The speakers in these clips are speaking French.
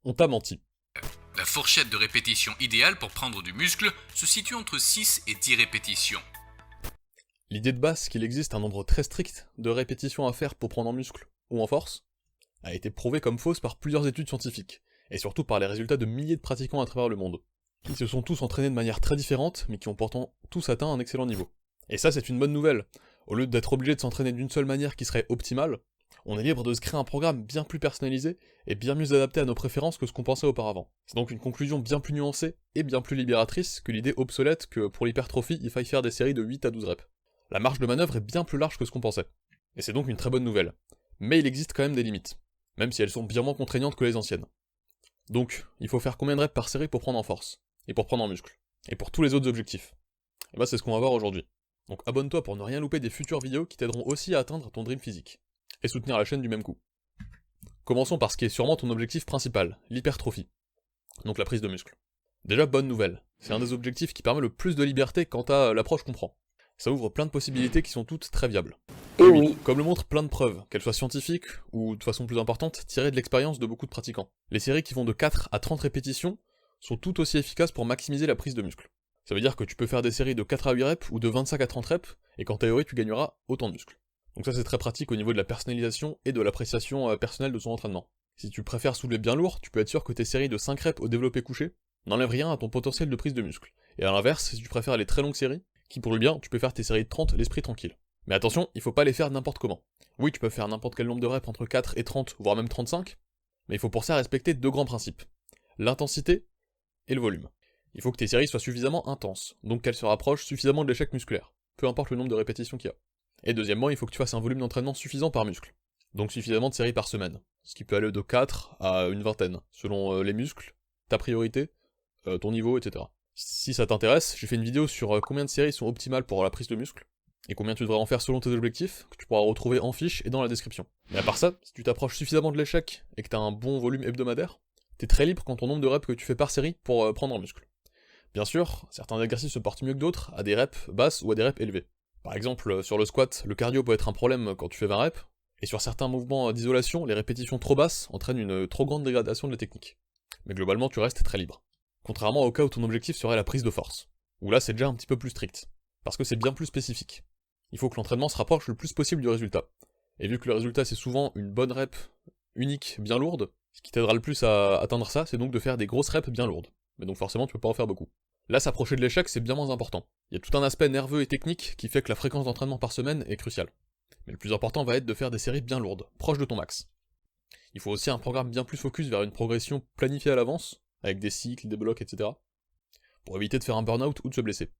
On t'a menti. La fourchette de répétition idéale pour prendre du muscle se situe entre 6 et 10 répétitions. L'idée de base qu'il existe un nombre très strict de répétitions à faire pour prendre en muscle ou en force a été prouvée comme fausse par plusieurs études scientifiques, et surtout par les résultats de milliers de pratiquants à travers le monde, qui se sont tous entraînés de manière très différente, mais qui ont pourtant tous atteint un excellent niveau. Et ça c'est une bonne nouvelle. Au lieu d'être obligé de s'entraîner d'une seule manière qui serait optimale, on est libre de se créer un programme bien plus personnalisé et bien mieux adapté à nos préférences que ce qu'on pensait auparavant. C'est donc une conclusion bien plus nuancée et bien plus libératrice que l'idée obsolète que pour l'hypertrophie il faille faire des séries de 8 à 12 reps. La marge de manœuvre est bien plus large que ce qu'on pensait. Et c'est donc une très bonne nouvelle. Mais il existe quand même des limites, même si elles sont bien moins contraignantes que les anciennes. Donc, il faut faire combien de reps par série pour prendre en force, et pour prendre en muscle, et pour tous les autres objectifs. Et bah c'est ce qu'on va voir aujourd'hui. Donc abonne-toi pour ne rien louper des futures vidéos qui t'aideront aussi à atteindre ton dream physique, et soutenir la chaîne du même coup. Commençons par ce qui est sûrement ton objectif principal, l'hypertrophie, donc la prise de muscle. Déjà bonne nouvelle, c'est un des objectifs qui permet le plus de liberté quant à l'approche qu'on prend. Ça ouvre plein de possibilités qui sont toutes très viables. Et oui, comme le montrent plein de preuves, qu'elles soient scientifiques, ou de façon plus importante, tirées de l'expérience de beaucoup de pratiquants. Les séries qui vont de 4 à 30 répétitions sont tout aussi efficaces pour maximiser la prise de muscle. Ça veut dire que tu peux faire des séries de 4 à 8 reps ou de 25 à 30 reps, et qu'en théorie tu gagneras autant de muscles. Donc ça c'est très pratique au niveau de la personnalisation et de l'appréciation personnelle de son entraînement. Si tu préfères soulever bien lourd, tu peux être sûr que tes séries de 5 reps au développé couché n'enlèvent rien à ton potentiel de prise de muscle. Et à l'inverse, si tu préfères les très longues séries, qui pour le bien, tu peux faire tes séries de 30 l'esprit tranquille. Mais attention, il faut pas les faire n'importe comment. Oui, tu peux faire n'importe quel nombre de reps entre 4 et 30, voire même 35, mais il faut pour ça respecter deux grands principes. L'intensité et le volume. Il faut que tes séries soient suffisamment intenses, donc qu'elles se rapprochent suffisamment de l'échec musculaire, peu importe le nombre de répétitions qu'il y a. Et deuxièmement, il faut que tu fasses un volume d'entraînement suffisant par muscle, donc suffisamment de séries par semaine, ce qui peut aller de 4 à une vingtaine, selon les muscles, ta priorité, ton niveau, etc. Si ça t'intéresse, j'ai fait une vidéo sur combien de séries sont optimales pour la prise de muscle, et combien tu devrais en faire selon tes objectifs, que tu pourras retrouver en fiche et dans la description. Mais à part ça, si tu t'approches suffisamment de l'échec, et que t'as un bon volume hebdomadaire, t'es très libre quant au nombre de reps que tu fais par série pour prendre en muscle. Bien sûr, certains exercices se portent mieux que d'autres, à des reps basses ou à des reps élevés. Par exemple, sur le squat, le cardio peut être un problème quand tu fais 20 reps, et sur certains mouvements d'isolation, les répétitions trop basses entraînent une trop grande dégradation de la technique. Mais globalement, tu restes très libre. Contrairement au cas où ton objectif serait la prise de force, où là c'est déjà un petit peu plus strict, parce que c'est bien plus spécifique. Il faut que l'entraînement se rapproche le plus possible du résultat. Et vu que le résultat c'est souvent une bonne rep unique bien lourde, ce qui t'aidera le plus à atteindre ça, c'est donc de faire des grosses reps bien lourdes. Mais donc forcément tu peux pas en faire beaucoup. Là s'approcher de l'échec c'est bien moins important. Il y a tout un aspect nerveux et technique qui fait que la fréquence d'entraînement par semaine est cruciale. Mais le plus important va être de faire des séries bien lourdes, proches de ton max. Il faut aussi un programme bien plus focus vers une progression planifiée à l'avance, avec des cycles, des blocs, etc. pour éviter de faire un burn-out ou de se blesser.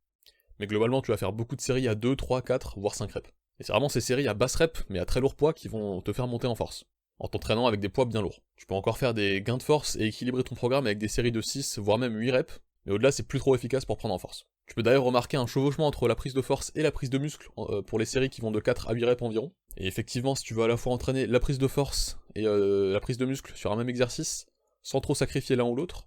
Mais globalement, tu vas faire beaucoup de séries à 2, 3, 4, voire 5 reps. Et c'est vraiment ces séries à basse rep, mais à très lourd poids, qui vont te faire monter en force, en t'entraînant avec des poids bien lourds. Tu peux encore faire des gains de force et équilibrer ton programme avec des séries de 6, voire même 8 reps, mais au-delà, c'est plus trop efficace pour prendre en force. Tu peux d'ailleurs remarquer un chevauchement entre la prise de force et la prise de muscle pour les séries qui vont de 4 à 8 reps environ. Et effectivement, si tu veux à la fois entraîner la prise de force et la prise de muscle sur un même exercice, sans trop sacrifier l'un ou l'autre,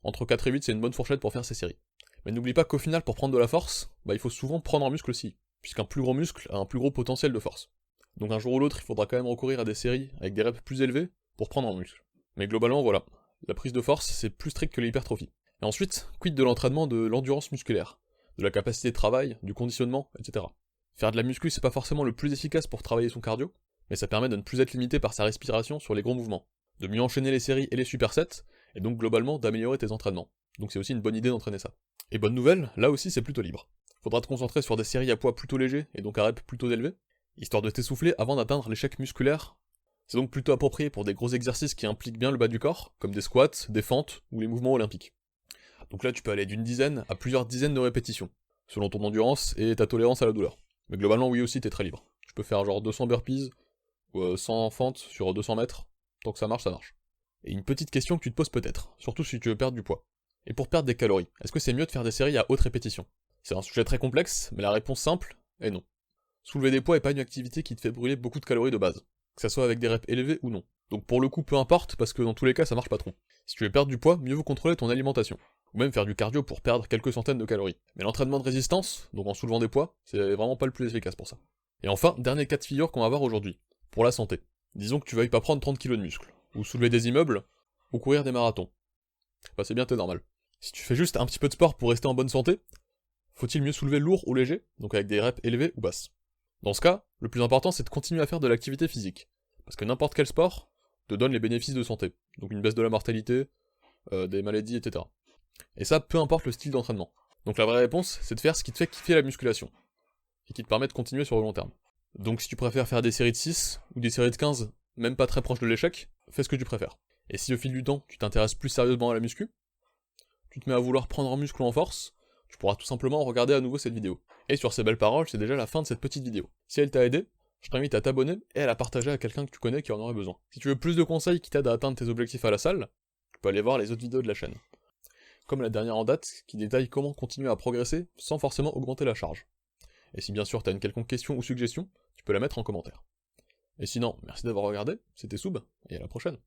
entre 4 et 8, c'est une bonne fourchette pour faire ces séries. Mais n'oublie pas qu'au final, pour prendre de la force, il faut souvent prendre en muscle aussi, puisqu'un plus gros muscle a un plus gros potentiel de force. Donc un jour ou l'autre, il faudra quand même recourir à des séries avec des reps plus élevés pour prendre en muscle. Mais globalement, voilà, la prise de force, c'est plus strict que l'hypertrophie. Et ensuite, quid de l'entraînement de l'endurance musculaire, de la capacité de travail, du conditionnement, etc. Faire de la muscu, c'est pas forcément le plus efficace pour travailler son cardio, mais ça permet de ne plus être limité par sa respiration sur les gros mouvements, de mieux enchaîner les séries et les supersets, et donc globalement d'améliorer tes entraînements. Donc c'est aussi une bonne idée d'entraîner ça. Et bonne nouvelle, là aussi c'est plutôt libre. Faudra te concentrer sur des séries à poids plutôt léger, et donc à reps plutôt élevés, histoire de t'essouffler avant d'atteindre l'échec musculaire. C'est donc plutôt approprié pour des gros exercices qui impliquent bien le bas du corps, comme des squats, des fentes, ou les mouvements olympiques. Donc là tu peux aller d'une dizaine à plusieurs dizaines de répétitions, selon ton endurance et ta tolérance à la douleur. Mais globalement oui aussi t'es très libre. Tu peux faire genre 200 burpees, ou 100 fentes sur 200 mètres, tant que ça marche, ça marche. Et une petite question que tu te poses peut-être, surtout si tu veux perdre du poids. Et pour perdre des calories, est-ce que c'est mieux de faire des séries à haute répétition? C'est un sujet très complexe, mais la réponse simple est non. Soulever des poids est pas une activité qui te fait brûler beaucoup de calories de base, que ça soit avec des reps élevés ou non. Donc pour le coup, peu importe, parce que dans tous les cas, ça marche pas trop. Si tu veux perdre du poids, mieux vaut contrôler ton alimentation, ou même faire du cardio pour perdre quelques centaines de calories. Mais l'entraînement de résistance, donc en soulevant des poids, c'est vraiment pas le plus efficace pour ça. Et enfin, dernier cas de figure qu'on va voir aujourd'hui, pour la santé. Disons que tu veuilles pas prendre 30 kg de muscle, ou soulever des immeubles, ou courir des marathons. Bah c'est bien, t'es normal. Si tu fais juste un petit peu de sport pour rester en bonne santé, faut-il mieux soulever lourd ou léger, donc avec des reps élevés ou basses? Dans ce cas, le plus important c'est de continuer à faire de l'activité physique, parce que n'importe quel sport te donne les bénéfices de santé, donc une baisse de la mortalité, des maladies, etc. Et ça, peu importe le style d'entraînement. Donc la vraie réponse, c'est de faire ce qui te fait kiffer la musculation, et qui te permet de continuer sur le long terme. Donc si tu préfères faire des séries de 6, ou des séries de 15, même pas très proches de l'échec, fais ce que tu préfères. Et si au fil du temps, tu t'intéresses plus sérieusement à la muscu, tu te mets à vouloir prendre en muscle ou en force, tu pourras tout simplement regarder à nouveau cette vidéo. Et sur ces belles paroles, c'est déjà la fin de cette petite vidéo. Si elle t'a aidé, je t'invite à t'abonner et à la partager à quelqu'un que tu connais qui en aurait besoin. Si tu veux plus de conseils qui t'aident à atteindre tes objectifs à la salle, tu peux aller voir les autres vidéos de la chaîne. Comme la dernière en date, qui détaille comment continuer à progresser sans forcément augmenter la charge. Et si bien sûr t'as une quelconque question ou suggestion, tu peux la mettre en commentaire. Et sinon, merci d'avoir regardé, c'était Soub, et à la prochaine.